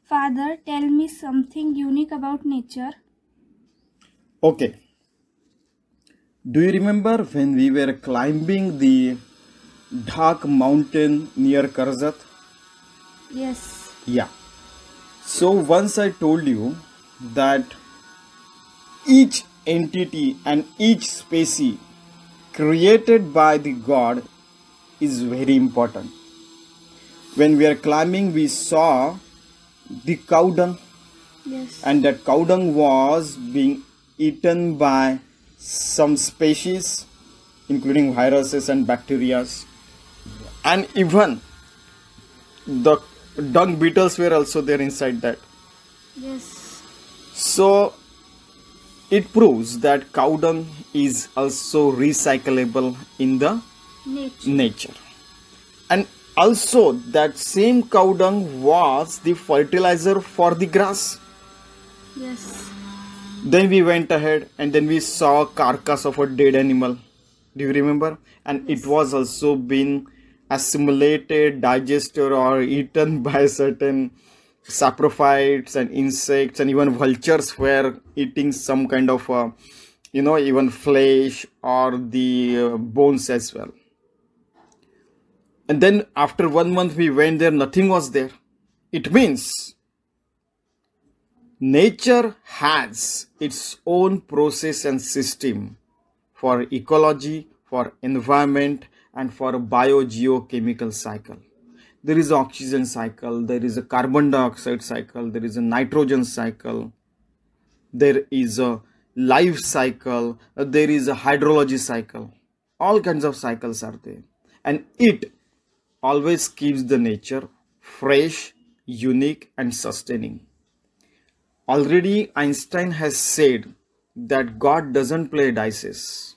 Father, tell me something unique about nature. Okay. Do you remember when we were climbing the dark mountain near Karzat? Yes. Yeah. So once I told you that each entity and each species created by the God is very important. When we are climbing, we saw the cow dung, Yes. and that cow dung was being eaten by some species, including viruses and bacteria, and even the dung beetles were also there inside that. Yes. So it proves that cow dung is also recyclable in the nature. And also that same cow dung was the fertilizer for the grass. Yes. Then we went ahead and then we saw a carcass of a dead animal. Do you remember? And Yes. It was also been assimilated, digested or eaten by certain saprophytes and insects, and even vultures were eating some kind of even flesh or the bones as well. And then after 1 month we went there, nothing was there. It means nature has its own process and system for ecology, for environment, and for biogeochemical cycle. There is oxygen cycle, there is a carbon dioxide cycle, there is a nitrogen cycle, there is a life cycle, there is a hydrology cycle. All kinds of cycles are there, and it always keeps the nature fresh, unique, and sustaining. Already Einstein has said that God doesn't play dice,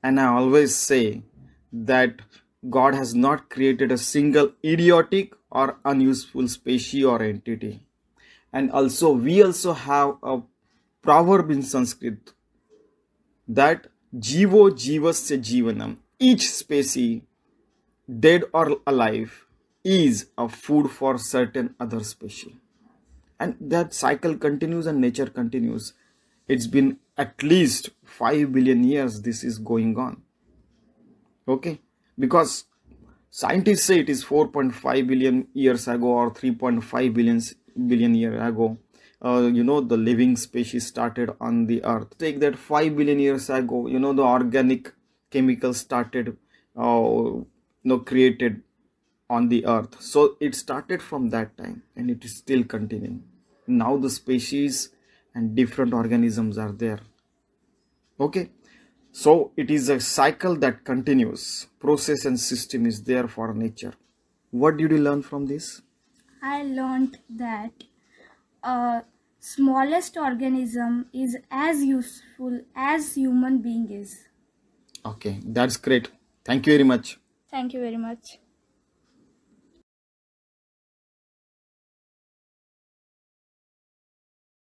and I always say that God has not created a single idiotic or unuseful species or entity. And also we also have a proverb in Sanskrit that Jivo Jivasya Jivanam. Each species, dead or alive, is a food for certain other species. And that cycle continues and nature continues. It's been at least 5 billion years this is going on. Okay, because scientists say it is 4.5 billion years ago or 3.5 billion years ago. The living species started on the earth. Take that 5 billion years ago, the organic chemicals started created on the earth. So it started from that time and it is still continuing. Now the species and different organisms are there. Okay, so it is a cycle that continues. Process and system is there for nature. What did you learn from this? I learned that a smallest organism is as useful as human being is. Okay, that's great. Thank you very much. Thank you very much.